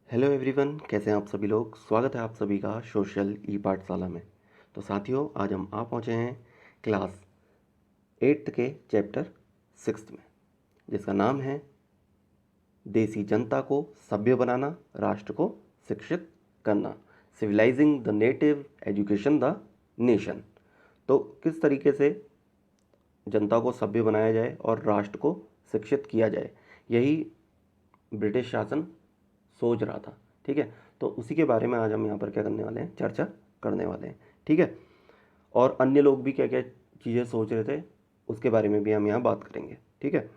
Hello everyone, कैसे हैं आप सभी लोग। स्वागत है आप सभी का सोशल ई पाठशाला में। तो साथियों, आज हम आ पहुंचे हैं क्लास 8th के चैप्टर 6 में, जिसका नाम है देसी जनता को सभ्य बनाना, राष्ट्र को शिक्षित करना, civilising the native, education the nation. तो किस तरीके से जनता को सभ्य बनाया जाए और राष्ट्र को शिक्षित किया जाए, यही ब्रिटिश शासन सोच रहा था। ठीक है, तो उसी के बारे में आज हम यहाँ पर क्या करने वाले हैं, चर्चा करने वाले हैं। ठीक है, और अन्य लोग भी क्या क्या चीज़ें सोच रहे थे, उसके बारे में भी हम यहाँ बात करेंगे। ठीक है,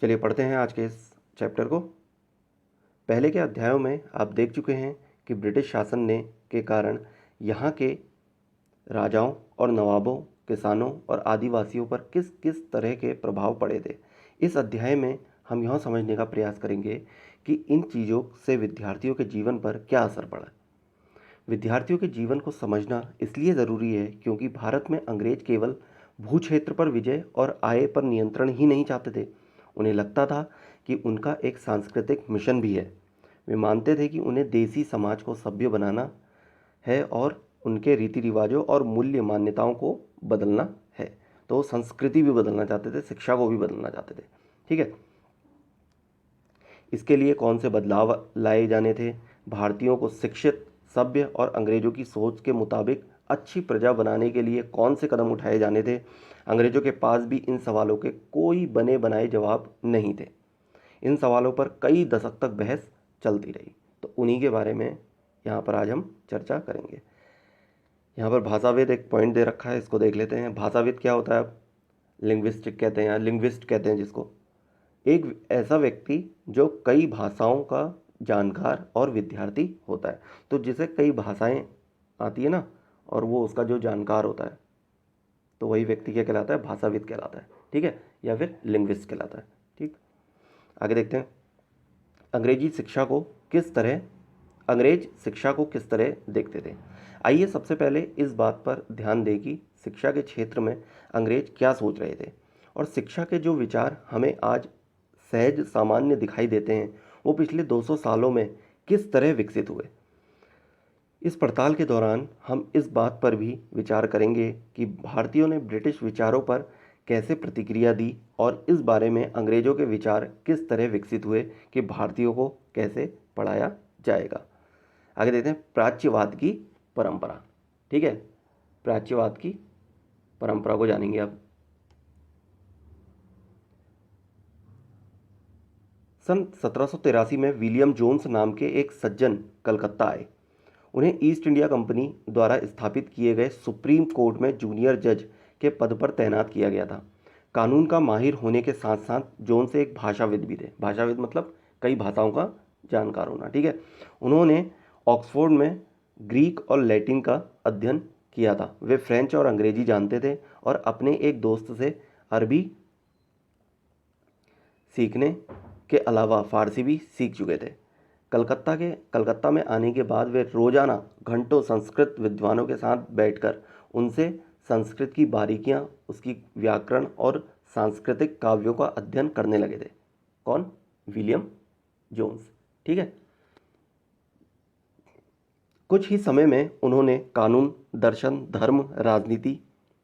चलिए पढ़ते हैं आज के इस चैप्टर को। पहले के अध्यायों में आप देख चुके हैं कि ब्रिटिश शासन ने के कारण यहाँ के राजाओं और नवाबों, किसानों और आदिवासियों पर किस किस तरह के प्रभाव पड़े थे। इस अध्याय में हम यह समझने का प्रयास करेंगे कि इन चीज़ों से विद्यार्थियों के जीवन पर क्या असर पड़ा। विद्यार्थियों के जीवन को समझना इसलिए ज़रूरी है क्योंकि भारत में अंग्रेज केवल भू क्षेत्र पर विजय और आय पर नियंत्रण ही नहीं चाहते थे। उन्हें लगता था कि उनका एक सांस्कृतिक मिशन भी है। वे मानते थे कि उन्हें देसी समाज को सभ्य बनाना है और उनके रीति रिवाजों और मूल्य मान्यताओं को बदलना है। तो वो संस्कृति भी बदलना चाहते थे, शिक्षा को भी बदलना चाहते थे। ठीक है, इसके लिए कौन से बदलाव लाए जाने थे? भारतीयों को शिक्षित, सभ्य और अंग्रेजों की सोच के मुताबिक अच्छी प्रजा बनाने के लिए कौन से कदम उठाए जाने थे? अंग्रेजों के पास भी इन सवालों के कोई बने बनाए जवाब नहीं थे। इन सवालों पर कई दशक तक बहस चलती रही। तो उन्हीं के बारे में यहाँ पर आज हम चर्चा करेंगे। यहाँ पर भाषाविद एक पॉइंट दे रखा है, इसको देख लेते हैं। भाषाविद क्या होता है? अब लिंग्विस्टिक कहते हैं या लिंग्विस्ट कहते हैं जिसको, एक ऐसा व्यक्ति जो कई भाषाओं का जानकार और विद्यार्थी होता है। तो जिसे कई भाषाएं आती है ना, और वो उसका जो जानकार होता है, तो वही व्यक्ति क्या कहलाता है? भाषाविद कहलाता है। ठीक है, या फिर लिंग्विस्ट कहलाता है। ठीक, आगे देखते हैं। अंग्रेजी शिक्षा को किस तरह अंग्रेज शिक्षा को किस तरह देखते थे। आइए सबसे पहले इस बात पर ध्यान दें कि शिक्षा के क्षेत्र में अंग्रेज क्या सोच रहे थे और शिक्षा के जो विचार हमें आज सहज सामान्य दिखाई देते हैं, वो पिछले 200 सालों में किस तरह विकसित हुए। इस पड़ताल के दौरान हम इस बात पर भी विचार करेंगे कि भारतीयों ने ब्रिटिश विचारों पर कैसे प्रतिक्रिया दी और इस बारे में अंग्रेजों के विचार किस तरह विकसित हुए कि भारतीयों को कैसे पढ़ाया जाएगा। आगे देखते हैं प्राच्यवाद की परंपरा। ठीक है, प्राच्यवाद की परंपरा को जानेंगे अब। सन 1783 में विलियम जोन्स नाम के एक सज्जन कलकत्ता आए। उन्हें ईस्ट इंडिया कंपनी द्वारा स्थापित किए गए सुप्रीम कोर्ट में जूनियर जज के पद पर तैनात किया गया था। कानून का माहिर होने के साथ साथ जोन्स एक भाषाविद भी थे। भाषाविद मतलब कई भाषाओं का जानकार होना। ठीक है, उन्होंने ऑक्सफोर्ड में ग्रीक और लैटिन का अध्ययन किया था। वे फ्रेंच और अंग्रेजी जानते थे और अपने एक दोस्त से अरबी सीखने के अलावा फ़ारसी भी सीख चुके थे। कलकत्ता में आने के बाद वे रोज़ाना घंटों संस्कृत विद्वानों के साथ बैठकर उनसे संस्कृत की बारीकियां, उसकी व्याकरण और सांस्कृतिक काव्यों का अध्ययन करने लगे थे। कौन? William Jones. ठीक है, कुछ ही समय में उन्होंने कानून, दर्शन, धर्म, राजनीति,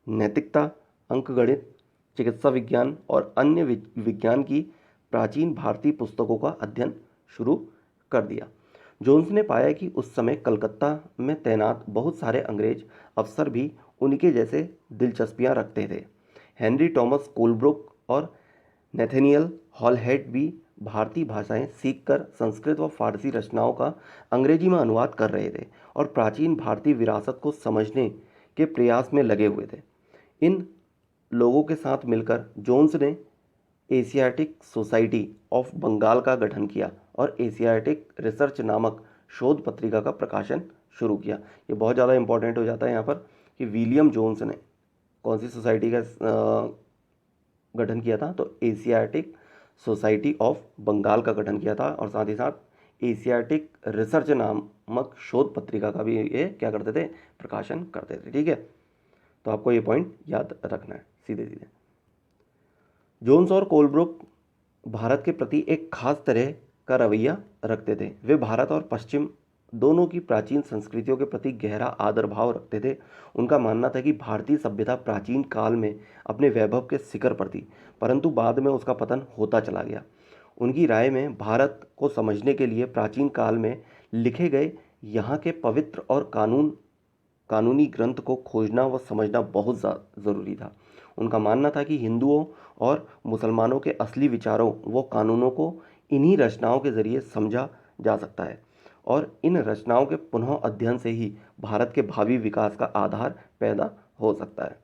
नैतिकता, अंकगणित, चिकित्सा विज्ञान और अन्य विज्ञान की प्राचीन भारतीय पुस्तकों का अध्ययन शुरू कर दिया। जोन्स ने पाया कि उस समय कलकत्ता में तैनात बहुत सारे अंग्रेज अफसर भी उनके जैसे दिलचस्पियां रखते थे। हेनरी टॉमस कोलब्रुक और नेथेनियल हॉलहेड भी भारतीय भाषाएं सीखकर संस्कृत व फारसी रचनाओं का अंग्रेजी में अनुवाद कर रहे थे और प्राचीन भारतीय विरासत को समझने के प्रयास में लगे हुए थे। इन लोगों के साथ मिलकर जोन्स ने एशियाटिक सोसाइटी ऑफ बंगाल का गठन किया और एशियाटिक रिसर्च नामक शोध पत्रिका का प्रकाशन शुरू किया। ये बहुत ज़्यादा इंपॉर्टेंट हो जाता है यहाँ पर कि विलियम जोन्स ने कौन सी सोसाइटी का गठन किया था? तो एशियाटिक सोसाइटी ऑफ बंगाल का गठन किया था और साथ ही साथ एशियाटिक रिसर्च नामक शोध पत्रिका का भी ये क्या करते थे? प्रकाशन करते थे। ठीक है, तो आपको ये पॉइंट याद रखना है सीधे सीधे। जोन्स और कोलब्रुक भारत के प्रति एक खास तरह का रवैया रखते थे। वे भारत और पश्चिम दोनों की प्राचीन संस्कृतियों के प्रति गहरा आदर भाव रखते थे। उनका मानना था कि भारतीय सभ्यता प्राचीन काल में अपने वैभव के शिखर पर थी, परंतु बाद में उसका पतन होता चला गया। उनकी राय में भारत को समझने के लिए प्राचीन काल में लिखे गए यहाँ के पवित्र और कानूनी ग्रंथ को खोजना व समझना बहुत ज़रूरी था। उनका मानना था कि हिंदुओं और मुसलमानों के असली विचारों व कानूनों को इन्हीं रचनाओं के जरिए समझा जा सकता है और इन रचनाओं के पुनः अध्ययन से ही भारत के भावी विकास का आधार पैदा हो सकता है।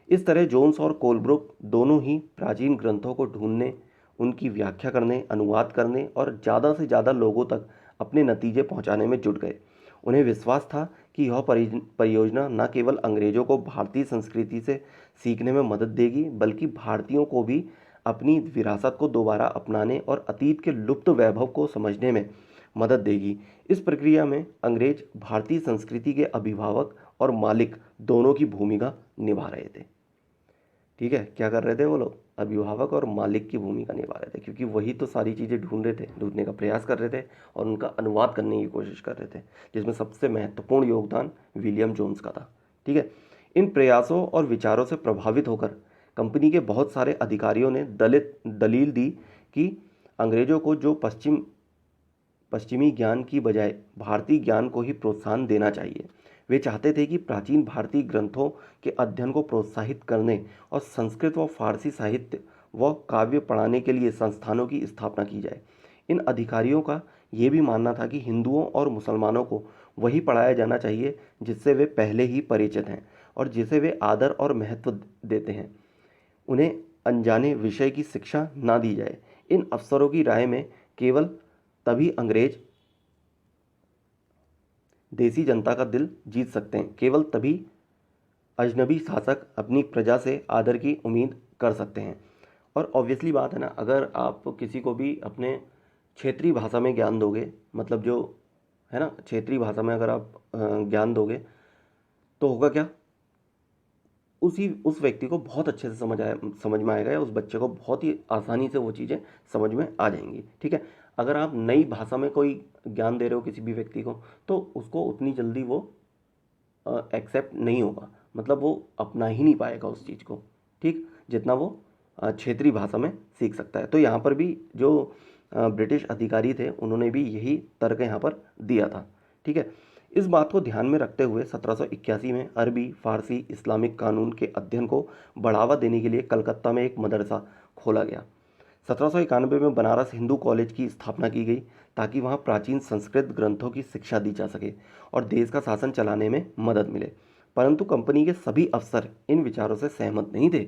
इस तरह जोन्स और कोलब्रुक दोनों ही प्राचीन ग्रंथों को ढूंढने, उनकी व्याख्या करने, अनुवाद करने और ज़्यादा से ज़्यादा लोगों तक अपने नतीजे पहुंचाने में जुट गए। उन्हें विश्वास था कि यह परियोजना न केवल अंग्रेजों को भारतीय संस्कृति से सीखने में मदद देगी, बल्कि भारतीयों को भी अपनी विरासत को दोबारा अपनाने और अतीत के लुप्त वैभव को समझने में मदद देगी। इस प्रक्रिया में अंग्रेज भारतीय संस्कृति के अभिभावक और मालिक दोनों की भूमिका निभा रहे थे। ठीक है, क्या कर रहे थे वो लोग? अभिभावक और मालिक की भूमिका निभा रहे थे, क्योंकि वही तो सारी चीज़ें ढूंढ रहे थे, ढूंढने का प्रयास कर रहे थे और उनका अनुवाद करने की कोशिश कर रहे थे, जिसमें सबसे महत्वपूर्ण योगदान विलियम जोन्स का था। ठीक है, इन प्रयासों और विचारों से प्रभावित होकर कंपनी के बहुत सारे अधिकारियों ने दलील दी कि अंग्रेजों को जो पश्चिमी ज्ञान की बजाय भारतीय ज्ञान को ही प्रोत्साहन देना चाहिए। वे चाहते थे कि प्राचीन भारतीय ग्रंथों के अध्ययन को प्रोत्साहित करने और संस्कृत व फारसी साहित्य व काव्य पढ़ाने के लिए संस्थानों की स्थापना की जाए। इन अधिकारियों का ये भी मानना था कि हिंदुओं और मुसलमानों को वही पढ़ाया जाना चाहिए जिससे वे पहले ही परिचित हैं और जिसे वे आदर और महत्व देते हैं। उन्हें अनजाने विषय की शिक्षा ना दी जाए। इन अफसरों की राय में केवल तभी अंग्रेज देसी जनता का दिल जीत सकते हैं, केवल तभी अजनबी शासक अपनी प्रजा से आदर की उम्मीद कर सकते हैं। और ऑब्वियसली बात है ना, अगर आप किसी को भी अपने क्षेत्रीय भाषा में ज्ञान दोगे, मतलब जो है ना क्षेत्रीय भाषा में अगर आप ज्ञान दोगे तो होगा क्या, उस व्यक्ति को बहुत अच्छे से समझ में आएगा, या उस बच्चे को बहुत ही आसानी से वो चीज़ें समझ में आ जाएंगी। ठीक है, अगर आप नई भाषा में कोई ज्ञान दे रहे हो किसी भी व्यक्ति को, तो उसको उतनी जल्दी वो एक्सेप्ट नहीं होगा, मतलब वो अपना ही नहीं पाएगा उस चीज़ को, ठीक, जितना वो क्षेत्रीय भाषा में सीख सकता है। तो यहाँ पर भी जो ब्रिटिश अधिकारी थे उन्होंने भी यही तर्क यहाँ पर दिया था। ठीक है, इस बात को ध्यान में रखते हुए 1781 में अरबी, फारसी, इस्लामिक कानून के अध्ययन को बढ़ावा देने के लिए कलकत्ता में एक मदरसा खोला गया। 1791 में बनारस हिंदू कॉलेज की स्थापना की गई ताकि वहाँ प्राचीन संस्कृत ग्रंथों की शिक्षा दी जा सके और देश का शासन चलाने में मदद मिले। परंतु कंपनी के सभी अफसर इन विचारों से सहमत नहीं थे।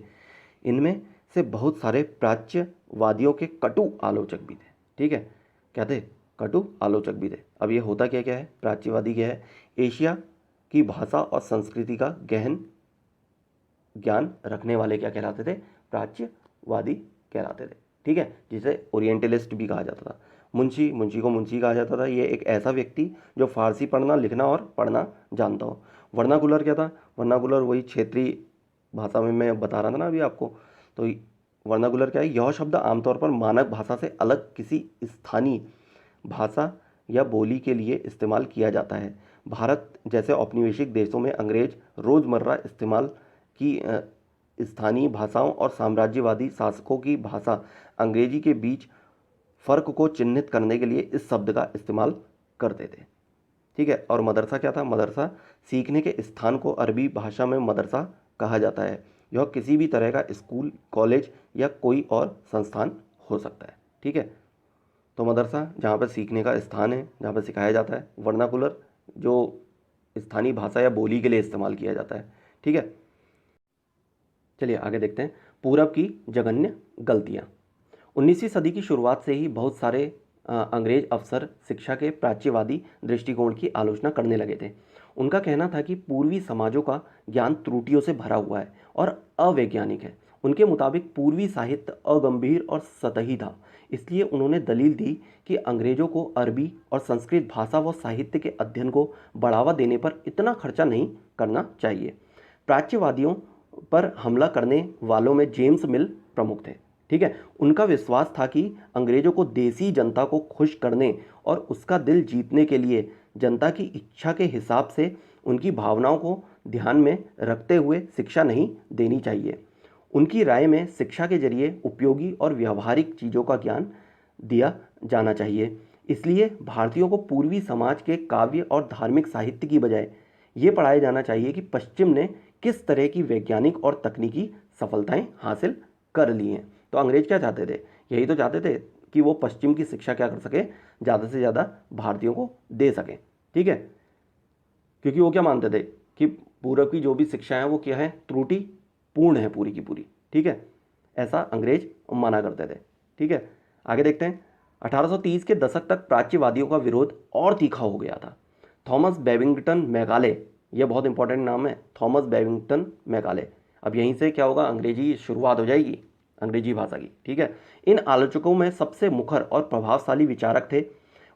इनमें से बहुत सारे प्राच्यवादियों के कटु आलोचक भी थे। ठीक है, क्या थे? कटु आलोचक भी थे। अब ये होता क्या क्या है? प्राच्यवादी क्या है? एशिया की भाषा और संस्कृति का गहन ज्ञान रखने वाले क्या कहलाते थे? प्राच्यवादी कहलाते थे। ठीक है, जिसे ओरिएंटलिस्ट भी कहा जाता था। मुंशी को मुंशी कहा जाता था। ये एक ऐसा व्यक्ति जो फारसी पढ़ना, लिखना और पढ़ना जानता हो। वर्नाकुलर क्या था? वर्नाकुलर वही क्षेत्रीय भाषा में मैं बता रहा था ना अभी आपको। तो वर्नाकुलर क्या है? यह शब्द आमतौर पर मानक भाषा से अलग किसी स्थानीय भाषा या बोली के लिए इस्तेमाल किया जाता है। भारत जैसे औपनिवेशिक देशों में अंग्रेज रोज़मर्रा इस्तेमाल की स्थानीय भाषाओं और साम्राज्यवादी शासकों की भाषा अंग्रेजी के बीच फ़र्क को चिन्हित करने के लिए इस शब्द का इस्तेमाल करते थे। ठीक है, और मदरसा क्या था? मदरसा सीखने के स्थान को अरबी भाषा में मदरसा कहा जाता है। यह किसी भी तरह का स्कूल, कॉलेज या कोई और संस्थान हो सकता है। ठीक है, तो मदरसा जहाँ पर सीखने का स्थान है, जहाँ पर सिखाया जाता है। वर्नाकुलर जो स्थानीय भाषा या बोली के लिए इस्तेमाल किया जाता है। ठीक है, चलिए आगे देखते हैं। पूरब की जघन्य गलतियाँ। 19वीं सदी की शुरुआत से ही बहुत सारे अंग्रेज अफसर शिक्षा के प्राच्यवादी दृष्टिकोण की आलोचना करने लगे थे। उनका कहना था कि पूर्वी समाजों का ज्ञान त्रुटियों से भरा हुआ है और अवैज्ञानिक है। उनके मुताबिक पूर्वी साहित्य अगंभीर और सतही था। इसलिए उन्होंने दलील दी कि अंग्रेजों को अरबी और संस्कृत भाषा व साहित्य के अध्ययन को बढ़ावा देने पर इतना खर्चा नहीं करना चाहिए। प्राच्यवादियों पर हमला करने वालों में जेम्स मिल प्रमुख थे। ठीक है। उनका विश्वास था कि अंग्रेजों को देसी जनता को खुश करने और उसका दिल जीतने के लिए जनता की इच्छा के हिसाब से उनकी भावनाओं को ध्यान में रखते हुए शिक्षा नहीं देनी चाहिए। उनकी राय में शिक्षा के जरिए उपयोगी और व्यवहारिक चीज़ों का ज्ञान दिया जाना चाहिए। इसलिए भारतीयों को पूर्वी समाज के काव्य और धार्मिक साहित्य की बजाय ये पढ़ाया जाना चाहिए कि पश्चिम ने किस तरह की वैज्ञानिक और तकनीकी सफलताएं हासिल कर ली हैं। तो अंग्रेज क्या चाहते थे? यही तो चाहते थे कि वो पश्चिम की शिक्षा क्या कर सके, ज़्यादा से ज़्यादा भारतीयों को दे सकें। ठीक है, क्योंकि वो क्या मानते थे कि पूरब की जो भी शिक्षा है वो क्या है, त्रुटि पूर्ण है पूरी की पूरी। ठीक है, ऐसा अंग्रेज माना करते थे। ठीक है, आगे देखते हैं। 1830 के दशक तक प्राच्यवादियों का विरोध और तीखा हो गया था। थॉमस बेबिंगटन मैकाले, ये बहुत इंपॉर्टेंट नाम है, थॉमस बेबिंगटन मैकाले। अब यहीं से क्या होगा, अंग्रेजी शुरुआत हो जाएगी, अंग्रेजी भाषा की। ठीक है, इन आलोचकों में सबसे मुखर और प्रभावशाली विचारक थे।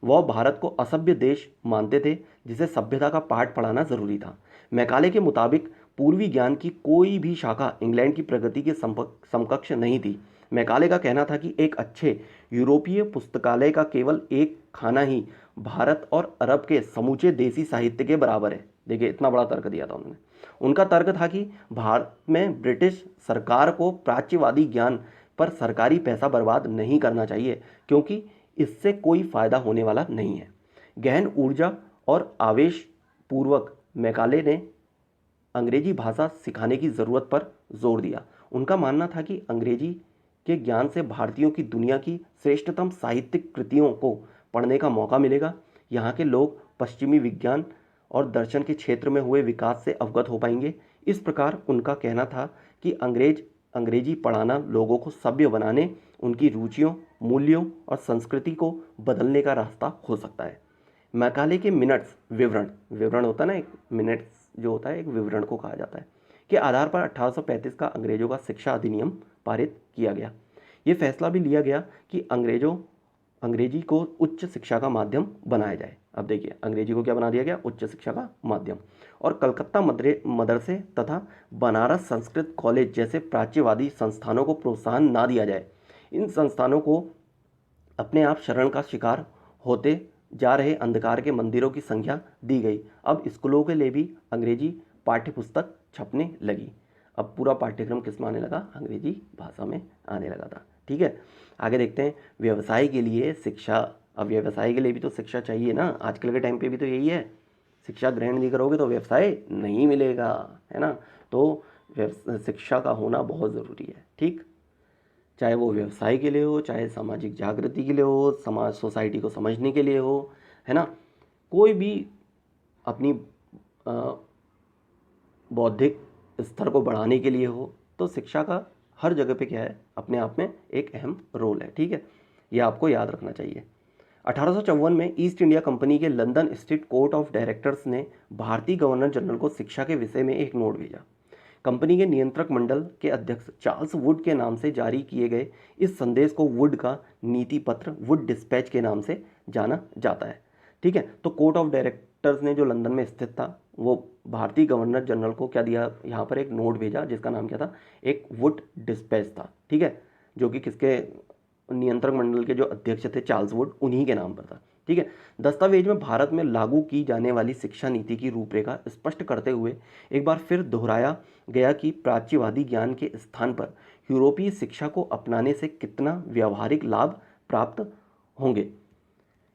वह भारत को असभ्य देश मानते थे जिसे सभ्यता का पाठ पढ़ाना जरूरी था। मैकाले के मुताबिक पूर्वी ज्ञान की कोई भी शाखा इंग्लैंड की प्रगति के समकक्ष नहीं थी। मैकाले का कहना था कि एक अच्छे यूरोपीय पुस्तकालय का केवल एक खाना ही भारत और अरब के समूचे देसी साहित्य के बराबर है। देखिए, इतना बड़ा तर्क दिया था उन्होंने। उनका तर्क था कि भारत में ब्रिटिश सरकार को प्राच्यवादी ज्ञान पर सरकारी पैसा बर्बाद नहीं करना चाहिए, क्योंकि इससे कोई फायदा होने वाला नहीं है। गहन ऊर्जा और आवेश पूर्वक मैकाले ने अंग्रेजी भाषा सिखाने की ज़रूरत पर जोर दिया। उनका मानना था कि अंग्रेजी के ज्ञान से भारतीयों की दुनिया की श्रेष्ठतम साहित्यिक कृतियों को पढ़ने का मौका मिलेगा। यहाँ के लोग पश्चिमी विज्ञान और दर्शन के क्षेत्र में हुए विकास से अवगत हो पाएंगे। इस प्रकार उनका कहना था कि अंग्रेजी पढ़ाना लोगों को सभ्य बनाने, उनकी रुचियों, मूल्यों और संस्कृति को बदलने का रास्ता हो सकता है। मैकाले के मिनट्स, विवरण विवरण होता है ना, एक मिनट्स जो होता है एक विवरण को कहा जाता है, के आधार पर 1835 का अंग्रेजों का शिक्षा अधिनियम पारित किया गया। ये फैसला भी लिया गया कि अंग्रेजी को उच्च शिक्षा का माध्यम बनाया जाए। अब देखिए, अंग्रेजी को क्या बना दिया गया, उच्च शिक्षा का माध्यम। और कलकत्ता मदरसे तथा बनारस संस्कृत कॉलेज जैसे प्राच्यवादी संस्थानों को प्रोत्साहन ना दिया जाए। इन संस्थानों को अपने आप शरण का शिकार होते जा रहे अंधकार के मंदिरों की संख्या दी गई। अब स्कूलों के लिए भी अंग्रेजी पाठ्य पुस्तक छपने लगी। अब पूरा पाठ्यक्रम किस में आने लगा, अंग्रेजी भाषा में आने लगा था। ठीक है, आगे देखते हैं। व्यवसाय के लिए शिक्षा, अब व्यवसाय के लिए भी तो शिक्षा चाहिए ना, आजकल के टाइम पे भी तो यही है, शिक्षा ग्रहण नहीं करोगे तो व्यवसाय नहीं मिलेगा, है ना। तो शिक्षा का होना बहुत ज़रूरी है। ठीक, चाहे वो व्यवसाय के लिए हो, चाहे सामाजिक जागृति के लिए हो, समाज सोसाइटी को समझने के लिए हो, है ना, कोई भी अपनी बौद्धिक स्तर को बढ़ाने के लिए हो, तो शिक्षा का हर जगह पे क्या है, अपने आप में एक अहम रोल है। ठीक है, ये आपको याद रखना चाहिए। 1854 में ईस्ट इंडिया कंपनी के लंदन स्थित कोर्ट ऑफ डायरेक्टर्स ने भारतीय गवर्नर जनरल को शिक्षा के विषय में एक नोट भेजा। कंपनी के नियंत्रक मंडल के अध्यक्ष चार्ल्स वुड के नाम से जारी किए गए इस संदेश को वुड का नीति पत्र, वुड डिस्पैच के नाम से जाना जाता है। ठीक है, तो कोर्ट ऑफ डायरेक्टर्स ने जो लंदन में स्थित था, वो भारतीय गवर्नर जनरल को क्या दिया, यहाँ पर एक नोट भेजा जिसका नाम क्या था, एक वुड डिस्पैच था। ठीक है, जो कि किसके, नियंत्रक मंडल के जो अध्यक्ष थे चार्ल्स वुड, उन्हीं के नाम पर था। ठीक है, दस्तावेज में भारत में लागू की जाने वाली शिक्षा नीति की रूपरेखा स्पष्ट करते हुए एक बार फिर दोहराया गया कि प्राच्यवादी ज्ञान के स्थान पर यूरोपीय शिक्षा को अपनाने से कितना व्यावहारिक लाभ प्राप्त होंगे।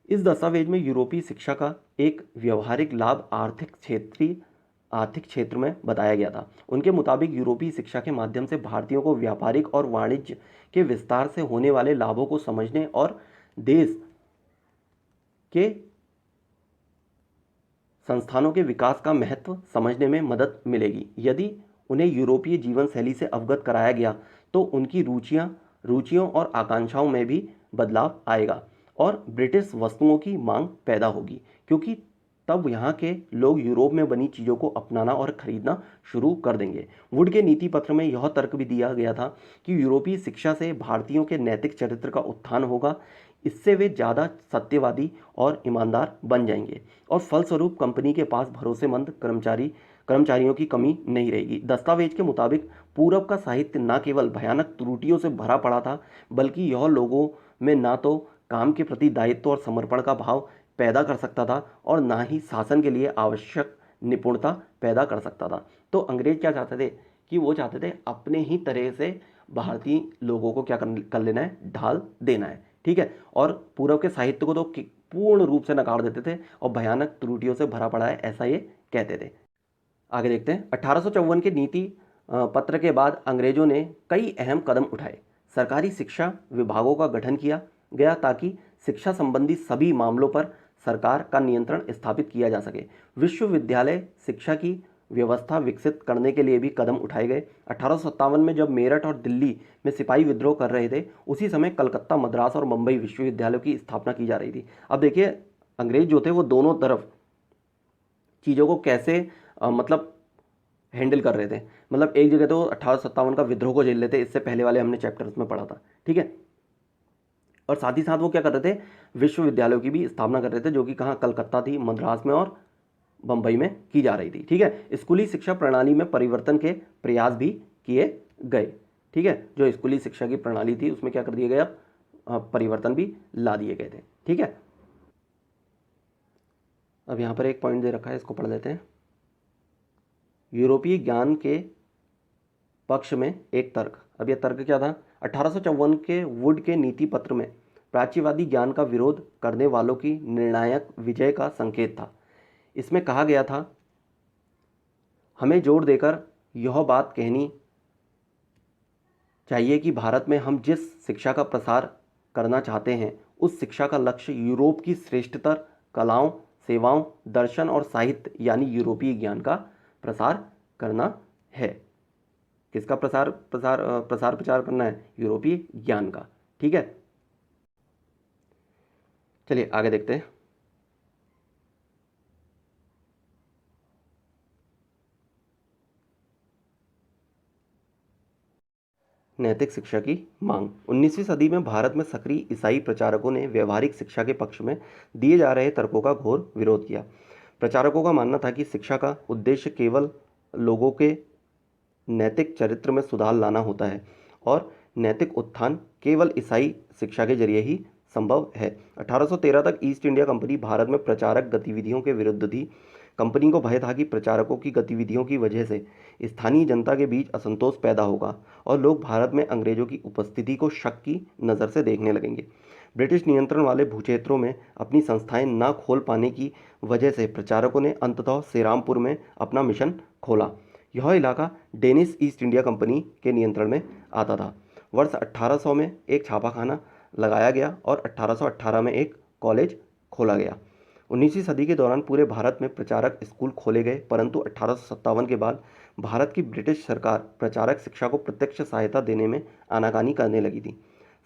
इस दस्तावेज में यूरोपीय शिक्षा का एक व्यावहारिक लाभ आर्थिक क्षेत्र में बताया गया था। उनके मुताबिक यूरोपीय शिक्षा के माध्यम से भारतीयों को व्यापारिक और वाणिज्य के विस्तार से होने वाले लाभों को समझने और देश के संस्थानों के विकास का महत्व समझने में मदद मिलेगी। यदि उन्हें यूरोपीय जीवन शैली से अवगत कराया गया तो उनकी रुचियों और आकांक्षाओं में भी बदलाव आएगा और ब्रिटिश वस्तुओं की मांग पैदा होगी, क्योंकि तब यहाँ के लोग यूरोप में बनी चीज़ों को अपनाना और खरीदना शुरू कर देंगे। वुड के नीति पत्र में यह तर्क भी दिया गया था कि यूरोपीय शिक्षा से भारतीयों के नैतिक चरित्र का उत्थान होगा, इससे वे ज़्यादा सत्यवादी और ईमानदार बन जाएंगे और फलस्वरूप कंपनी के पास भरोसेमंद कर्मचारी कर्मचारियों की कमी नहीं रहेगी। दस्तावेज के मुताबिक पूरब का साहित्य न केवल भयानक त्रुटियों से भरा पड़ा था, बल्कि यह लोगों में ना तो काम के प्रति दायित्व और समर्पण का भाव पैदा कर सकता था और ना ही शासन के लिए आवश्यक निपुणता पैदा कर सकता था। तो अंग्रेज क्या चाहते थे कि वो चाहते थे अपने ही तरह से भारतीय लोगों को क्या कर लेना है, ढाल देना है। ठीक है, और पूरब के साहित्य को तो पूर्ण रूप से नकार देते थे और भयानक त्रुटियों से भरा पड़ा है, ऐसा ये कहते थे। आगे देखते हैं। 1854 के नीति पत्र के बाद अंग्रेजों ने कई अहम कदम उठाए। सरकारी शिक्षा विभागों का गठन किया गया ताकि शिक्षा संबंधी सभी मामलों पर सरकार का नियंत्रण स्थापित किया जा सके। विश्वविद्यालय शिक्षा की व्यवस्था विकसित करने के लिए भी कदम उठाए गए। 1857 में जब मेरठ और दिल्ली में सिपाही विद्रोह कर रहे थे, उसी समय कलकत्ता, मद्रास और मुंबई विश्वविद्यालयों की स्थापना की जा रही थी। अब देखिए, अंग्रेज जो थे वो दोनों तरफ चीज़ों को कैसे मतलब हैंडल कर रहे थे। मतलब एक जगह तो 1857 का विद्रोह को झेल लेते, इससे पहले वाले हमने चैप्टर्स में पढ़ा था। ठीक है, और साथ ही साथ वो क्या कर रहे थे, विश्वविद्यालयों की भी स्थापना कर रहे थे, जो कि कहाँ, कलकत्ता थी, मद्रास में और बम्बई में की जा रही थी। ठीक है, स्कूली शिक्षा प्रणाली में परिवर्तन के प्रयास भी किए गए। ठीक है, जो स्कूली शिक्षा की प्रणाली थी उसमें क्या कर दिया गया, परिवर्तन भी ला दिए गए थे। ठीक है, अब यहाँ पर एक पॉइंट दे रखा है, इसको पढ़ लेते हैं। यूरोपीय ज्ञान के पक्ष में एक तर्क। अब यह तर्क क्या था, 1854 के वुड के नीति पत्र में प्राच्यवादी ज्ञान का विरोध करने वालों की निर्णायक विजय का संकेत था। इसमें कहा गया था, हमें जोर देकर यह बात कहनी चाहिए कि भारत में हम जिस शिक्षा का प्रसार करना चाहते हैं, उस शिक्षा का लक्ष्य यूरोप की श्रेष्ठतर कलाओं, सेवाओं, दर्शन और साहित्य यानी यूरोपीय ज्ञान का प्रसार करना है। किसका प्रसार प्रचार करना है, यूरोपीय ज्ञान का। ठीक है, चलिए आगे देखते हैं। नैतिक शिक्षा की मांग। 19वीं सदी में भारत में सक्रिय ईसाई प्रचारकों ने व्यवहारिक शिक्षा के पक्ष में दिए जा रहे तर्कों का घोर विरोध किया। प्रचारकों का मानना था कि शिक्षा का उद्देश्य केवल लोगों के नैतिक चरित्र में सुधार लाना होता है और नैतिक उत्थान केवल ईसाई शिक्षा के जरिए ही संभव है। 1813 तक ईस्ट इंडिया कंपनी भारत में प्रचारक गतिविधियों के विरुद्ध थी। कंपनी को भय था कि प्रचारकों की गतिविधियों की वजह से स्थानीय जनता के बीच असंतोष पैदा होगा और लोग भारत में अंग्रेजों की उपस्थिति को शक की नज़र से देखने लगेंगे। ब्रिटिश नियंत्रण वाले भूक्षेत्रों में अपनी संस्थाएं न खोल पाने की वजह से प्रचारकों ने अंततः श्रीरामपुर में अपना मिशन खोला। यह इलाका डेनिश ईस्ट इंडिया कंपनी के नियंत्रण में आता था। वर्ष 1800 में एक छापाखाना लगाया गया और 1818 में एक कॉलेज खोला गया। 19वीं सदी के दौरान पूरे भारत में प्रचारक स्कूल खोले गए, परंतु 1857 के बाद भारत की ब्रिटिश सरकार प्रचारक शिक्षा को प्रत्यक्ष सहायता देने में आनाकानी करने लगी थी।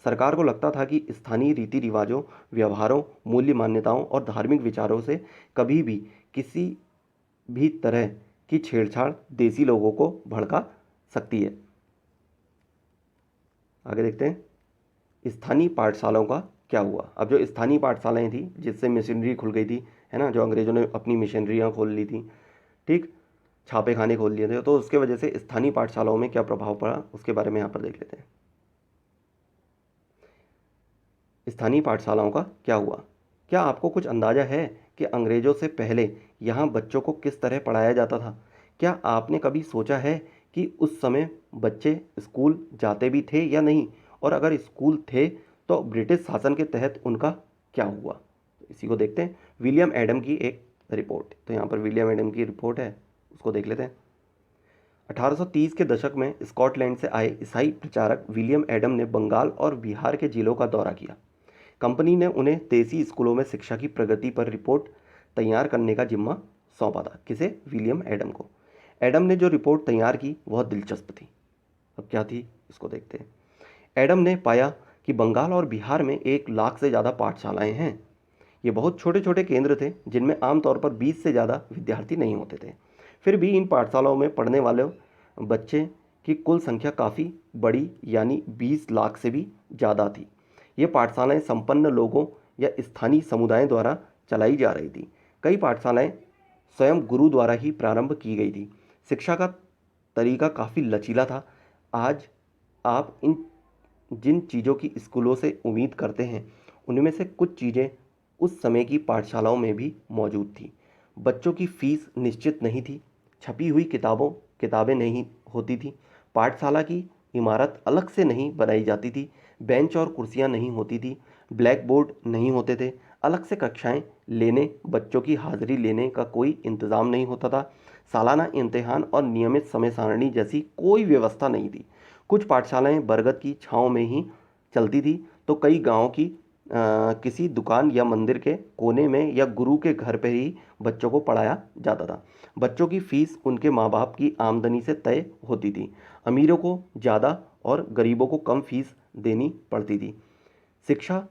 सरकार को लगता था कि स्थानीय रीति रिवाजों, व्यवहारों, मूल्य मान्यताओं और धार्मिक विचारों से कभी भी किसी भी तरह की छेड़छाड़ देसी लोगों को भड़का सकती है। आगे देखते हैं, स्थानीय पाठशालाओं का क्या हुआ। अब जो स्थानीय पाठशालाएं थी जिससे मिशनरी खुल गई थी, है ना, जो अंग्रेजों ने अपनी मिशनरियाँ खोल ली थी, ठीक, छापे खाने खोल लिए थे, तो उसके वजह से स्थानीय पाठशालाओं में क्या प्रभाव पड़ा उसके बारे में यहाँ पर देख लेते हैं। स्थानीय पाठशालाओं का क्या हुआ। क्या आपको कुछ अंदाज़ा है कि अंग्रेज़ों से पहले यहाँ बच्चों को किस तरह पढ़ाया जाता था? क्या आपने कभी सोचा है कि उस समय बच्चे स्कूल जाते भी थे या नहीं, और अगर स्कूल थे तो ब्रिटिश शासन के तहत उनका क्या हुआ? इसी को देखते हैं। विलियम एडम की एक रिपोर्ट, तो यहाँ पर विलियम एडम की रिपोर्ट है, उसको देख लेते हैं। 1830 के दशक में स्कॉटलैंड से आए ईसाई प्रचारक विलियम एडम ने बंगाल और बिहार के जिलों का दौरा किया। कंपनी ने उन्हें देसी स्कूलों में शिक्षा की प्रगति पर रिपोर्ट तैयार करने का जिम्मा सौंपा था। किसे? विलियम एडम को। एडम ने जो रिपोर्ट तैयार की वह दिलचस्प थी। अब क्या थी इसको देखते हैं। एडम ने पाया कि बंगाल और बिहार में 1 लाख से ज़्यादा पाठशालाएं हैं। ये बहुत छोटे छोटे केंद्र थे जिनमें आमतौर पर 20 से ज़्यादा विद्यार्थी नहीं होते थे। फिर भी इन पाठशालाओं में पढ़ने वाले बच्चे की कुल संख्या काफ़ी बड़ी, यानी 20 लाख से भी ज़्यादा थी। ये पाठशालाएं संपन्न लोगों या स्थानीय समुदायों द्वारा चलाई जा रही थी। कई पाठशालाएं स्वयं गुरु द्वारा ही प्रारंभ की गई थी। शिक्षा का तरीका काफ़ी लचीला था। आज आप इन जिन चीज़ों की स्कूलों से उम्मीद करते हैं उनमें से कुछ चीज़ें उस समय की पाठशालाओं में भी मौजूद थी। बच्चों की फीस निश्चित नहीं थी, छपी हुई किताबें नहीं होती थी, पाठशाला की इमारत अलग से नहीं बनाई जाती थी, बेंच और कुर्सियां नहीं होती थी, ब्लैक बोर्ड नहीं होते थे, अलग से कक्षाएं लेने, बच्चों की हाजिरी लेने का कोई इंतज़ाम नहीं होता था, सालाना इम्तिहान और नियमित समय सारणी जैसी कोई व्यवस्था नहीं थी। कुछ पाठशालाएं बरगद की छांव में ही चलती थी, तो कई गांव की किसी दुकान या मंदिर के कोने में या गुरु के घर पर ही बच्चों को पढ़ाया जाता था। बच्चों की फीस उनके माँ बाप की आमदनी से तय होती थी। अमीरों को ज़्यादा और गरीबों को कम फीस देनी पड़ती थी। शिक्षा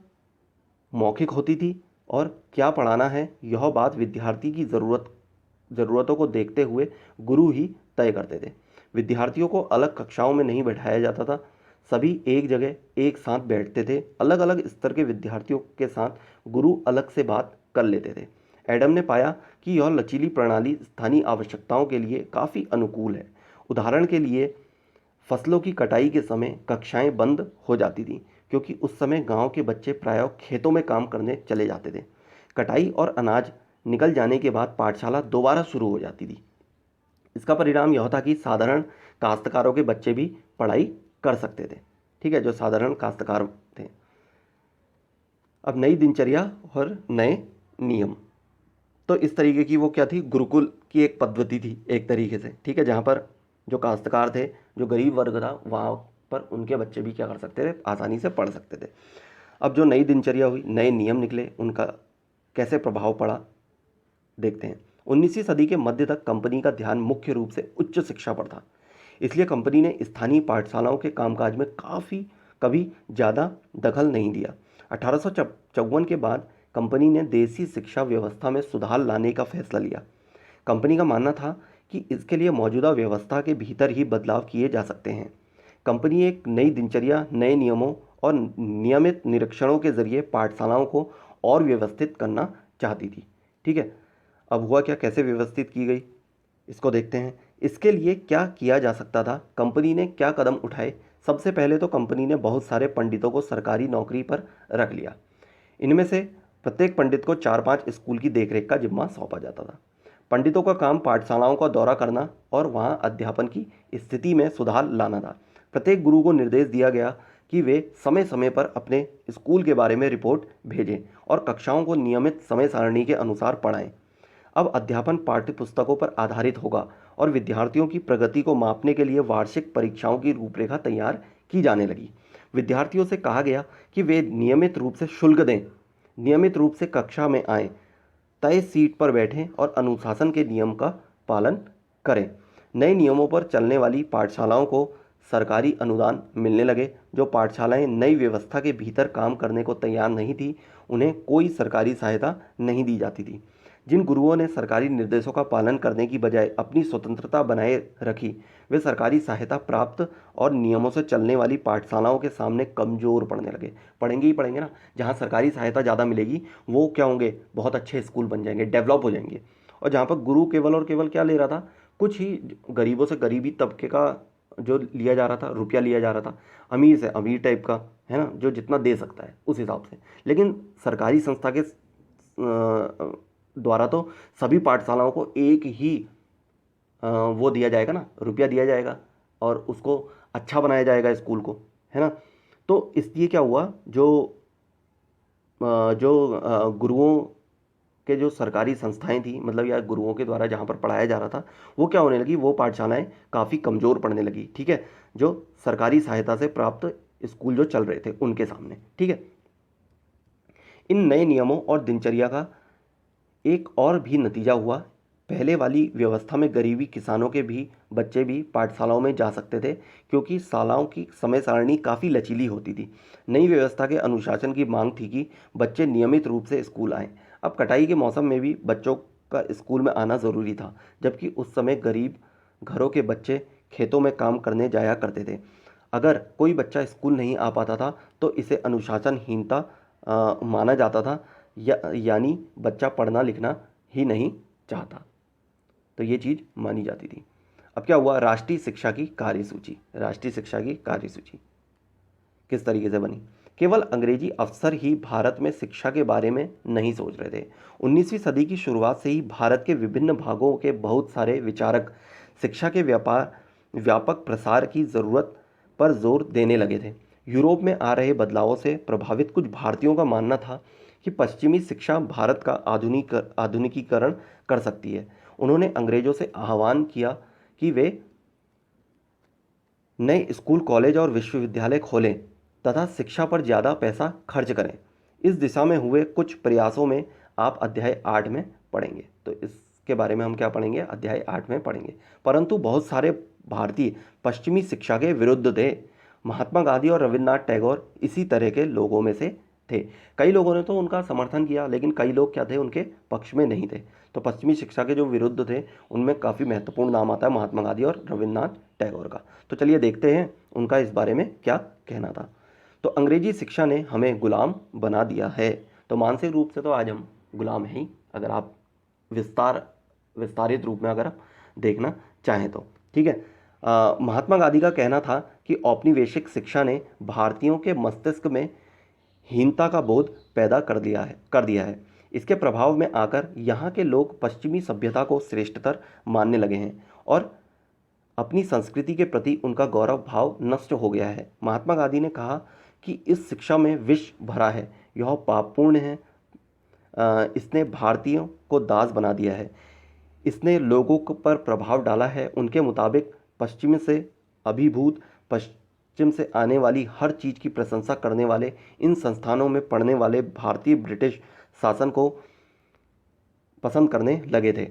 मौखिक होती थी और क्या पढ़ाना है यह बात विद्यार्थी की ज़रूरतों को देखते हुए गुरु ही तय करते थे। विद्यार्थियों को अलग कक्षाओं में नहीं बैठाया जाता था, सभी एक जगह एक साथ बैठते थे। अलग अलग स्तर के विद्यार्थियों के साथ गुरु अलग से बात कर लेते थे। एडम ने पाया कि यह लचीली प्रणाली स्थानीय आवश्यकताओं के लिए काफ़ी अनुकूल है। उदाहरण के लिए फसलों की कटाई के समय कक्षाएं बंद हो जाती थीं, क्योंकि उस समय गांव के बच्चे प्रायः खेतों में काम करने चले जाते थे। कटाई और अनाज निकल जाने के बाद पाठशाला दोबारा शुरू हो जाती थी। इसका परिणाम यह था कि साधारण काश्तकारों के बच्चे भी पढ़ाई कर सकते थे। ठीक है, जो साधारण काश्तकार थे। अब नई दिनचर्या और नए नियम। तो इस तरीके की वो क्या थी, गुरुकुल की एक पद्धति थी एक तरीके से। ठीक है, जहाँ पर जो काश्तकार थे, जो गरीब वर्ग था, वहाँ पर उनके बच्चे भी क्या कर सकते थे, आसानी से पढ़ सकते थे। अब जो नई दिनचर्या हुई, नए नियम निकले, उनका कैसे प्रभाव पड़ा देखते हैं। 19वीं सदी के मध्य तक कंपनी का ध्यान मुख्य रूप से उच्च शिक्षा पर था, इसलिए कंपनी ने स्थानीय पाठशालाओं के कामकाज में कभी ज़्यादा दखल नहीं दिया। 1854 के बाद कंपनी ने देसी शिक्षा व्यवस्था में सुधार लाने का फैसला लिया। कंपनी का मानना था कि इसके लिए मौजूदा व्यवस्था के भीतर ही बदलाव किए जा सकते हैं। कंपनी एक नई दिनचर्या, नए नियमों और नियमित निरीक्षणों के जरिए पाठशालाओं को और व्यवस्थित करना चाहती थी। ठीक है, अब हुआ क्या, कैसे व्यवस्थित की गई इसको देखते हैं। इसके लिए क्या किया जा सकता था, कंपनी ने क्या कदम उठाए। सबसे पहले तो कंपनी ने बहुत सारे पंडितों को सरकारी नौकरी पर रख लिया। इनमें से प्रत्येक पंडित को 4-5 स्कूल की देखरेख का जिम्मा सौंपा जाता था। पंडितों का काम पाठशालाओं का दौरा करना और वहां अध्यापन की स्थिति में सुधार लाना था। प्रत्येक गुरु को निर्देश दिया गया कि वे समय समय पर अपने स्कूल के बारे में रिपोर्ट भेजें और कक्षाओं को नियमित समय सारणी के अनुसार पढ़ाएं। अब अध्यापन पाठ्य पुस्तकों पर आधारित होगा और विद्यार्थियों की प्रगति को मापने के लिए वार्षिक परीक्षाओं की रूपरेखा तैयार की जाने लगी। विद्यार्थियों से कहा गया कि वे नियमित रूप से शुल्क दें, नियमित रूप से कक्षा में आएं, तय सीट पर बैठें और अनुशासन के नियम का पालन करें। नए नियमों पर चलने वाली पाठशालाओं को सरकारी अनुदान मिलने लगे। जो पाठशालाएं नई व्यवस्था के भीतर काम करने को तैयार नहीं थी, उन्हें कोई सरकारी सहायता नहीं दी जाती थी। जिन गुरुओं ने सरकारी निर्देशों का पालन करने की बजाय अपनी स्वतंत्रता बनाए रखी, वे सरकारी सहायता प्राप्त और नियमों से चलने वाली पाठशालाओं के सामने कमज़ोर पड़ने लगे। पढ़ेंगे ही पढ़ेंगे ना, जहाँ सरकारी सहायता ज़्यादा मिलेगी वो क्या होंगे, बहुत अच्छे स्कूल बन जाएंगे, डेवलप हो जाएंगे। और जहाँ पर गुरु केवल और केवल क्या ले रहा था, कुछ ही गरीबों से गरीबी तबके का जो लिया जा रहा था, रुपया लिया जा रहा था, अमीर से अमीर टाइप का, है ना, जो जितना दे सकता है उस हिसाब से। लेकिन सरकारी संस्था के द्वारा तो सभी पाठशालाओं को एक ही वो दिया जाएगा ना, रुपया दिया जाएगा और उसको अच्छा बनाया जाएगा स्कूल को, है ना। तो इसलिए क्या हुआ, जो गुरुओं के जो सरकारी संस्थाएं थी, मतलब या गुरुओं के द्वारा जहाँ पर पढ़ाया जा रहा था, वो क्या होने लगी, वो पाठशालाएं काफ़ी कमज़ोर पड़ने लगी। ठीक है, जो सरकारी सहायता से प्राप्त स्कूल जो चल रहे थे उनके सामने। ठीक है, इन नए नियमों और दिनचर्या का एक और भी नतीजा हुआ। पहले वाली व्यवस्था में गरीबी किसानों के भी बच्चे भी पाठशालाओं में जा सकते थे, क्योंकि शालाओं की समय सारणी काफ़ी लचीली होती थी। नई व्यवस्था के अनुशासन की मांग थी कि बच्चे नियमित रूप से स्कूल आएं। अब कटाई के मौसम में भी बच्चों का स्कूल में आना ज़रूरी था, जबकि उस समय गरीब घरों के बच्चे खेतों में काम करने जाया करते थे। अगर कोई बच्चा स्कूल नहीं आ पाता था तो इसे अनुशासनहीनता माना जाता था, यानी बच्चा पढ़ना लिखना ही नहीं चाहता, तो ये चीज़ मानी जाती थी। अब क्या हुआ, राष्ट्रीय शिक्षा की कार्यसूची, राष्ट्रीय शिक्षा की कार्यसूची किस तरीके से बनी। केवल अंग्रेजी अफसर ही भारत में शिक्षा के बारे में नहीं सोच रहे थे। 19वीं सदी की शुरुआत से ही भारत के विभिन्न भागों के बहुत सारे विचारक शिक्षा के व्यापक प्रसार की जरूरत पर जोर देने लगे थे। यूरोप में आ रहे बदलावों से प्रभावित कुछ भारतीयों का मानना था कि पश्चिमी शिक्षा भारत का आधुनिकीकरण कर सकती है। उन्होंने अंग्रेजों से आह्वान किया कि वे नए स्कूल, कॉलेज और विश्वविद्यालय खोलें तथा शिक्षा पर ज़्यादा पैसा खर्च करें। इस दिशा में हुए कुछ प्रयासों में आप अध्याय 8 में पढ़ेंगे। तो इसके बारे में हम क्या पढ़ेंगे, अध्याय 8 में पढ़ेंगे। परंतु बहुत सारे भारतीय पश्चिमी शिक्षा के विरुद्ध थे। महात्मा गांधी और रविन्द्रनाथ टैगोर इसी तरह के लोगों में से थे। कई लोगों ने तो उनका समर्थन किया, लेकिन कई लोग क्या थे, उनके पक्ष में नहीं थे। तो पश्चिमी शिक्षा के जो विरुद्ध थे उनमें काफ़ी महत्वपूर्ण नाम आता है महात्मा गांधी और रविन्द्रनाथ टैगोर का। तो चलिए देखते हैं उनका इस बारे में क्या कहना था। तो अंग्रेजी शिक्षा ने हमें गुलाम बना दिया है। तो मानसिक रूप से तो आज हम गुलाम हैं ही, अगर आप विस्तारित रूप में अगर आप देखना चाहें तो, ठीक है। महात्मा गांधी का कहना था कि औपनिवेशिक शिक्षा ने भारतीयों के मस्तिष्क में हीनता का बोध पैदा कर दिया है। इसके प्रभाव में आकर यहाँ के लोग पश्चिमी सभ्यता को श्रेष्ठतर मानने लगे हैं और अपनी संस्कृति के प्रति उनका गौरव भाव नष्ट हो गया है। महात्मा गांधी ने कहा कि इस शिक्षा में विष भरा है, यह पापपूर्ण है, इसने भारतीयों को दास बना दिया है, इसने लोगों पर प्रभाव डाला है। उनके मुताबिक पश्चिम से अभिभूत, पश्चिम से आने वाली हर चीज़ की प्रशंसा करने वाले इन संस्थानों में पढ़ने वाले भारतीय ब्रिटिश शासन को पसंद करने लगे थे।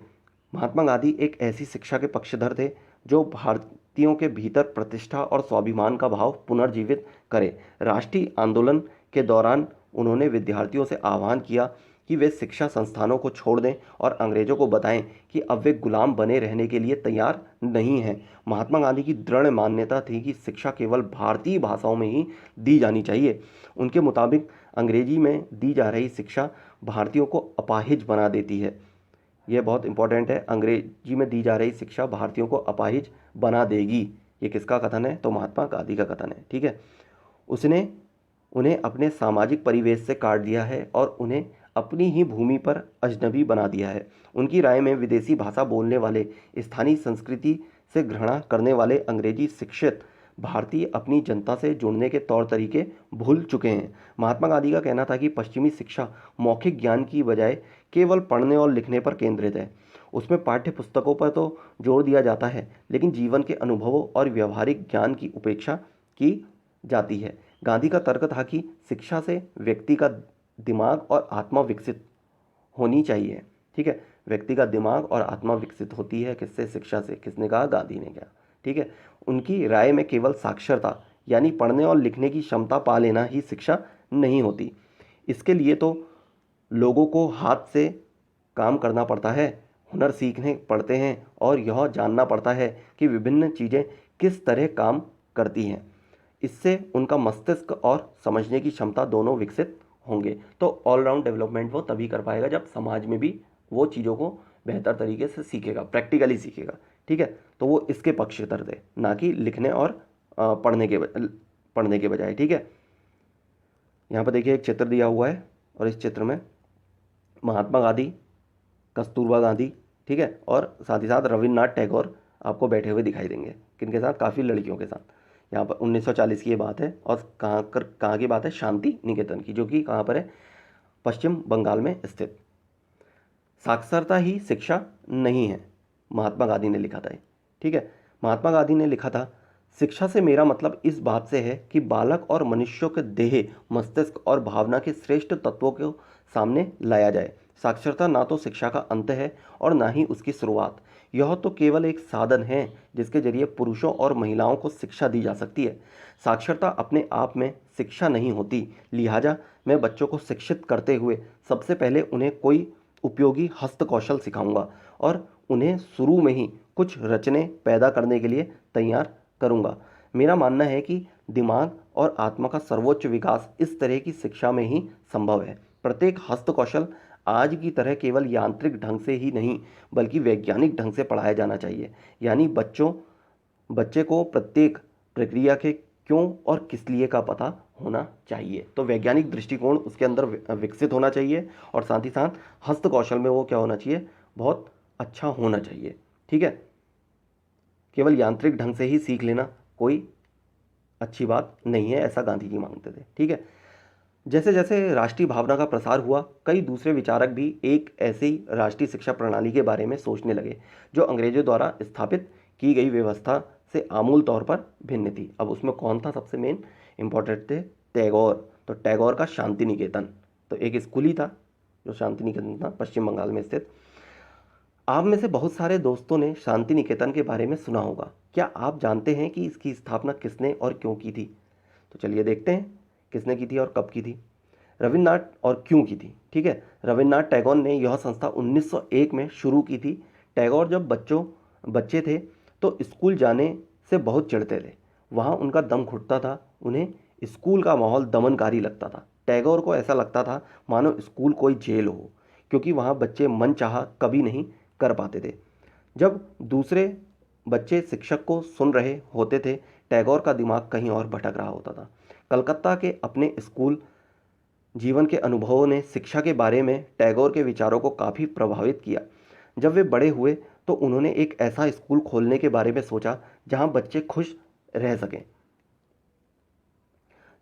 महात्मा गांधी एक ऐसी शिक्षा के पक्षधर थे जो भारतीयों के भीतर प्रतिष्ठा और स्वाभिमान का भाव पुनर्जीवित करे। राष्ट्रीय आंदोलन के दौरान उन्होंने विद्यार्थियों से आह्वान किया कि वे शिक्षा संस्थानों को छोड़ दें और अंग्रेजों को बताएं कि अब वे गुलाम बने रहने के लिए तैयार नहीं हैं। महात्मा गांधी की दृढ़ मान्यता थी कि शिक्षा केवल भारतीय भाषाओं में ही दी जानी चाहिए। उनके मुताबिक अंग्रेजी में दी जा रही शिक्षा भारतीयों को अपाहिज बना देती है। यह बहुत इंपॉर्टेंट है, अंग्रेजी में दी जा रही शिक्षा भारतीयों को अपाहिज बना देगी। ये किसका कथन है, तो महात्मा गांधी का कथन है, ठीक है। उसने उन्हें अपने सामाजिक परिवेश से काट दिया है और उन्हें अपनी ही भूमि पर अजनबी बना दिया है। उनकी राय में विदेशी भाषा बोलने वाले, स्थानीय संस्कृति से घृणा करने वाले अंग्रेजी शिक्षित भारतीय अपनी जनता से जुड़ने के तौर तरीके भूल चुके हैं। महात्मा गांधी का कहना था कि पश्चिमी शिक्षा मौखिक ज्ञान की बजाय केवल पढ़ने और लिखने पर केंद्रित है। उसमें पाठ्य पुस्तकों पर तो जोर दिया जाता है, लेकिन जीवन के अनुभवों और व्यवहारिक ज्ञान की उपेक्षा की जाती है। गांधी का तर्क था कि शिक्षा से व्यक्ति का दिमाग और आत्मा विकसित होनी चाहिए, ठीक है। व्यक्ति का दिमाग और आत्मा विकसित होती है किससे, शिक्षा से। किसने कहा, गांधी ने कहा, ठीक है। उनकी राय में केवल साक्षरता यानी पढ़ने और लिखने की क्षमता पा लेना ही शिक्षा नहीं होती। इसके लिए तो लोगों को हाथ से काम करना पड़ता है, हुनर सीखने पड़ते हैं और यह जानना पड़ता है कि विभिन्न चीज़ें किस तरह काम करती हैं। इससे उनका मस्तिष्क और समझने की क्षमता दोनों विकसित होंगे। तो ऑलराउंड डेवलपमेंट वो तभी कर पाएगा जब समाज में भी वो चीज़ों को बेहतर तरीके से सीखेगा, प्रैक्टिकली सीखेगा, ठीक है। तो वो इसके पक्षधर थे, ना कि लिखने और पढ़ने के बजाय, ठीक है। यहाँ पर देखिए एक चित्र दिया हुआ है और इस चित्र में महात्मा गांधी, कस्तूरबा गांधी, ठीक है, और साथ ही साथ रविन्द्रनाथ टैगोर आपको बैठे हुए दिखाई देंगे। किनके साथ, काफ़ी लड़कियों के साथ। यहाँ पर 1940 की ये बात है और कहाँ की बात है, शांति निकेतन की, जो कि कहाँ पर है, पश्चिम बंगाल में स्थित। साक्षरता ही शिक्षा नहीं है, महात्मा गांधी ने लिखा था, ठीक है। महात्मा गांधी ने लिखा था, शिक्षा से मेरा मतलब इस बात से है कि बालक और मनुष्यों के देह, मस्तिष्क और भावना के श्रेष्ठ तत्वों को सामने लाया जाए। साक्षरता ना तो शिक्षा का अंत है और ना ही उसकी शुरुआत। यह तो केवल एक साधन है जिसके जरिए पुरुषों और महिलाओं को शिक्षा दी जा सकती है। साक्षरता अपने आप में शिक्षा नहीं होती। लिहाजा मैं बच्चों को शिक्षित करते हुए सबसे पहले उन्हें कोई उपयोगी हस्तकौशल सिखाऊंगा और उन्हें शुरू में ही कुछ रचने पैदा करने के लिए तैयार करूंगा। मेरा मानना है कि दिमाग और आत्मा का सर्वोच्च विकास इस तरह की शिक्षा में ही संभव है। प्रत्येक हस्तकौशल आज की तरह केवल यांत्रिक ढंग से ही नहीं बल्कि वैज्ञानिक ढंग से पढ़ाया जाना चाहिए। यानी बच्चे को प्रत्येक प्रक्रिया के क्यों और किस लिए का पता होना चाहिए। तो वैज्ञानिक दृष्टिकोण उसके अंदर विकसित होना चाहिए और साथ ही साथ हस्त कौशल में वो क्या होना चाहिए, बहुत अच्छा होना चाहिए। ठीक है, केवल यांत्रिक ढंग से ही सीख लेना कोई अच्छी बात नहीं है, ऐसा गांधी जी मांगते थे। ठीक है, जैसे जैसे राष्ट्रीय भावना का प्रसार हुआ, कई दूसरे विचारक भी एक ऐसी राष्ट्रीय शिक्षा प्रणाली के बारे में सोचने लगे जो अंग्रेजों द्वारा स्थापित की गई व्यवस्था से आमूल तौर पर भिन्न थी। अब उसमें कौन था सबसे मेन इंपॉर्टेंट थे, टैगोर। तो टैगोर का शांति निकेतन, तो एक स्कूल ही था जो शांति निकेतन था, पश्चिम बंगाल में स्थित। आप में से बहुत सारे दोस्तों ने शांति निकेतन के बारे में सुना होगा। क्या आप जानते हैं कि इसकी स्थापना किसने और क्यों की थी? तो चलिए देखते हैं किसने की थी और कब की थी। रविन्द्रनाथ और क्यों की थी। ठीक है, रविन्द्रनाथ टैगोर ने यह संस्था 1901 में शुरू की थी। टैगोर जब बच्चे थे तो स्कूल जाने से बहुत चिढ़ते थे। वहाँ उनका दम घुटता था, उन्हें स्कूल का माहौल दमनकारी लगता था। टैगोर को ऐसा लगता था मानो स्कूल कोई जेल हो, क्योंकि वहाँ बच्चे मन चाहा कभी नहीं कर पाते थे। जब दूसरे बच्चे शिक्षक को सुन रहे होते थे, टैगोर का दिमाग कहीं और भटक रहा होता था। कलकत्ता के अपने स्कूल जीवन के अनुभवों ने शिक्षा के बारे में टैगोर के विचारों को काफ़ी प्रभावित किया। जब वे बड़े हुए तो उन्होंने एक ऐसा स्कूल खोलने के बारे में सोचा जहां बच्चे खुश रह सकें,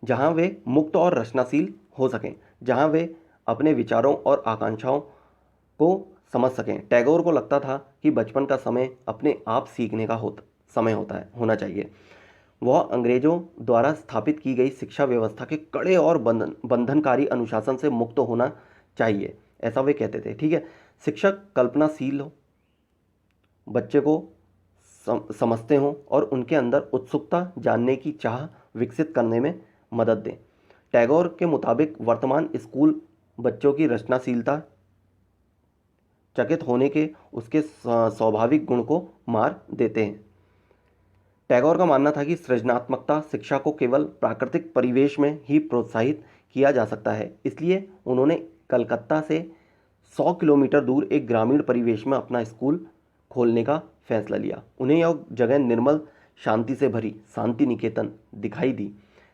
जहां वे मुक्त और रचनाशील हो सकें, जहां वे अपने विचारों और आकांक्षाओं को समझ सकें। टैगोर को लगता था कि बचपन का समय अपने आप सीखने का समय होना चाहिए। वह अंग्रेजों द्वारा स्थापित की गई शिक्षा व्यवस्था के कड़े और बंधनकारी अनुशासन से मुक्त होना चाहिए, ऐसा वे कहते थे। ठीक है, शिक्षक कल्पनाशील हो, बच्चे को समझते हों और उनके अंदर उत्सुकता, जानने की चाह विकसित करने में मदद दें। टैगोर के मुताबिक वर्तमान स्कूल बच्चों की रचनाशीलता, चकित होने के उसके स्वाभाविक गुण को मार देते हैं। टैगोर का मानना था कि सृजनात्मकता शिक्षा को केवल प्राकृतिक परिवेश में ही प्रोत्साहित किया जा सकता है। इसलिए उन्होंने कलकत्ता से 100 किलोमीटर दूर एक ग्रामीण परिवेश में अपना स्कूल खोलने का फैसला लिया। उन्हें यह जगह निर्मल शांति से भरी शांति निकेतन दिखाई दी,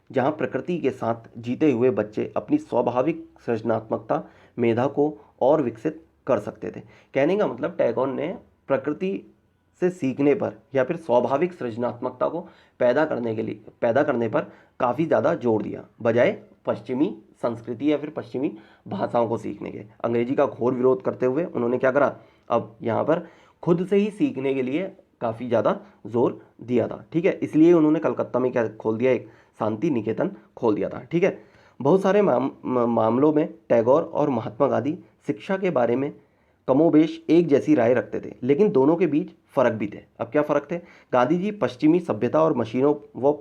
जहां प्रकृति के साथ जीते हुए बच्चे अपनी स्वाभाविक सृजनात्मकता मेधा को और विकसित कर सकते थे। कहने का मतलब टैगोर ने प्रकृति से सीखने पर या फिर स्वाभाविक सृजनात्मकता को पैदा करने पर काफ़ी ज़्यादा जोर दिया, बजाय पश्चिमी संस्कृति या फिर पश्चिमी भाषाओं को सीखने के। अंग्रेजी का घोर विरोध करते हुए उन्होंने क्या करा, अब यहाँ पर खुद से ही सीखने के लिए काफ़ी ज़्यादा जोर दिया था। ठीक है, इसलिए उन्होंने कलकत्ता में क्या खोल दिया, एक शांति निकेतन खोल दिया था। ठीक है, बहुत सारे मामलों में टैगोर और महात्मा गांधी शिक्षा के बारे में कमोबेश एक जैसी राय रखते थे, लेकिन दोनों के बीच फर्क भी थे। अब क्या फर्क थे? गांधी जी पश्चिमी सभ्यता और मशीनों व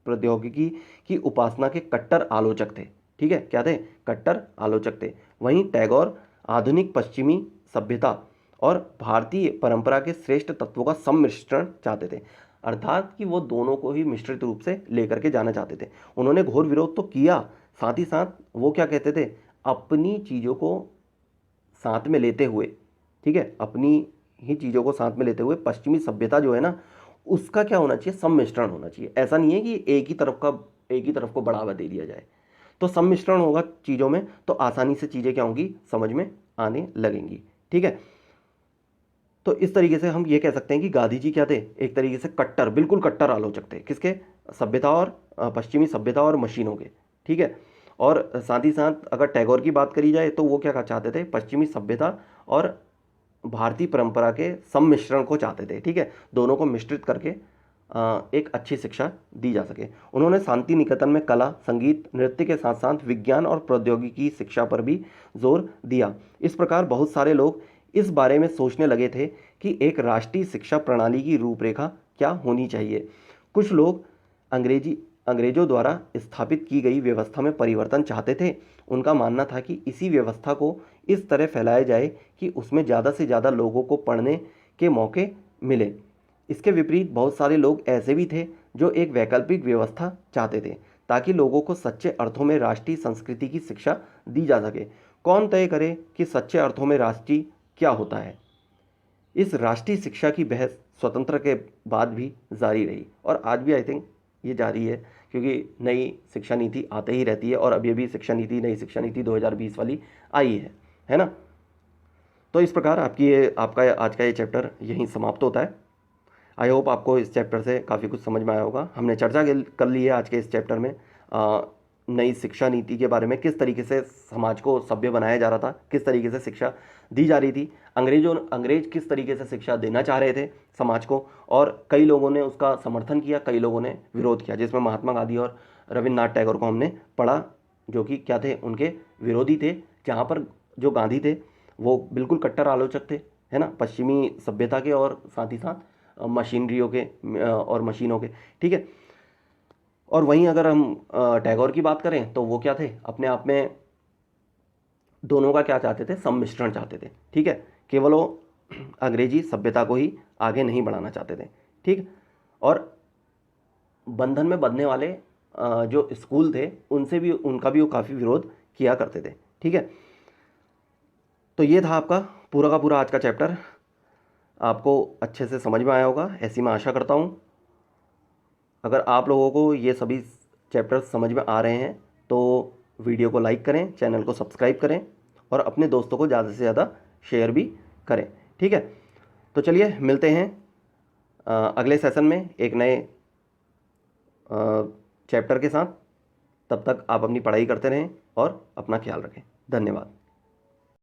प्रौद्योगिकी की उपासना के कट्टर आलोचक थे। ठीक है, क्या थे? कट्टर आलोचक थे। वहीं टैगोर आधुनिक पश्चिमी सभ्यता और भारतीय परंपरा के श्रेष्ठ तत्वों का सम्मिश्रण चाहते थे, अर्थात कि वो दोनों को ही मिश्रित रूप से लेकर के जाना चाहते थे। उन्होंने घोर विरोध तो किया, साथ ही साथ वो क्या कहते थे, अपनी चीज़ों को साथ में लेते हुए, ठीक है, अपनी ही चीज़ों को साथ में लेते हुए पश्चिमी सभ्यता जो है ना, उसका क्या होना चाहिए, सम्मिश्रण होना चाहिए। ऐसा नहीं है कि एक ही तरफ को बढ़ावा दे दिया जाए। तो सम्मिश्रण होगा चीज़ों में, तो आसानी से चीज़ें क्या होंगी, समझ में आने लगेंगी। ठीक है, तो इस तरीके से हम ये कह सकते हैं कि गांधी जी क्या थे, एक तरीके से कट्टर, बिल्कुल कट्टर आलोचक थे। किसके? सभ्यता और पश्चिमी सभ्यता और मशीनों के। ठीक है, और साथ ही साथ अगर टैगोर की बात करी जाए तो वो क्या चाहते थे, पश्चिमी सभ्यता और भारतीय परंपरा के सम्मिश्रण को चाहते थे। ठीक है, दोनों को मिश्रित करके एक अच्छी शिक्षा दी जा सके। उन्होंने शांति निकेतन में कला, संगीत, नृत्य के साथ साथ विज्ञान और प्रौद्योगिकी शिक्षा पर भी जोर दिया। इस प्रकार बहुत सारे लोग इस बारे में सोचने लगे थे कि एक राष्ट्रीय शिक्षा प्रणाली की रूपरेखा क्या होनी चाहिए। कुछ लोग अंग्रेजों द्वारा स्थापित की गई व्यवस्था में परिवर्तन चाहते थे। उनका मानना था कि इसी व्यवस्था को इस तरह फैलाया जाए कि उसमें ज़्यादा से ज़्यादा लोगों को पढ़ने के मौके मिले। इसके विपरीत बहुत सारे लोग ऐसे भी थे जो एक वैकल्पिक व्यवस्था चाहते थे, ताकि लोगों को सच्चे अर्थों में राष्ट्रीय संस्कृति की शिक्षा दी जा सके। कौन तय करे कि सच्चे अर्थों में राष्ट्रीय क्या होता है। इस राष्ट्रीय शिक्षा की बहस स्वतंत्र के बाद भी जारी रही और आज भी आई थिंक ये जारी है, क्योंकि नई शिक्षा नीति आते ही रहती है और अभी अभी नई शिक्षा नीति 2020 वाली आई है ना। तो इस प्रकार आपका आज का ये चैप्टर यहीं समाप्त होता है। आई होप आपको इस चैप्टर से काफ़ी कुछ समझ में आया होगा। हमने चर्चा कर ली है आज के इस चैप्टर में नई शिक्षा नीति के बारे में, किस तरीके से समाज को सभ्य बनाया जा रहा था, किस तरीके से शिक्षा दी जा रही थी, अंग्रेज किस तरीके से शिक्षा देना चाह रहे थे समाज को, और कई लोगों ने उसका समर्थन किया, कई लोगों ने विरोध किया, जिसमें महात्मा गांधी और रविन्द्रनाथ टैगोर को हमने पढ़ा, जो कि क्या थे, उनके विरोधी थे। जहाँ पर जो गांधी थे वो बिल्कुल कट्टर आलोचक थे, है ना, पश्चिमी सभ्यता के और साथ ही साथ मशीनरियों के और मशीनों के, ठीक है। और वहीं अगर हम टैगोर की बात करें तो वो क्या थे, अपने आप में दोनों का क्या चाहते थे, सम्मिश्रण चाहते थे, ठीक है। केवल वो अंग्रेजी सभ्यता को ही आगे नहीं बढ़ाना चाहते थे, ठीक। और बंधन में बंधने वाले जो स्कूल थे उनका भी वो काफ़ी विरोध किया करते थे, ठीक है। तो ये था आपका पूरा का पूरा आज का चैप्टर। आपको अच्छे से समझ में आया होगा, ऐसी मैं आशा करता हूँ। अगर आप लोगों को ये सभी चैप्टर्स समझ में आ रहे हैं तो वीडियो को लाइक करें, चैनल को सब्सक्राइब करें और अपने दोस्तों को ज़्यादा से ज़्यादा शेयर भी करें, ठीक है। तो चलिए मिलते हैं अगले सेशन में एक नए चैप्टर के साथ। तब तक आप अपनी पढ़ाई करते रहें और अपना ख्याल रखें। धन्यवाद।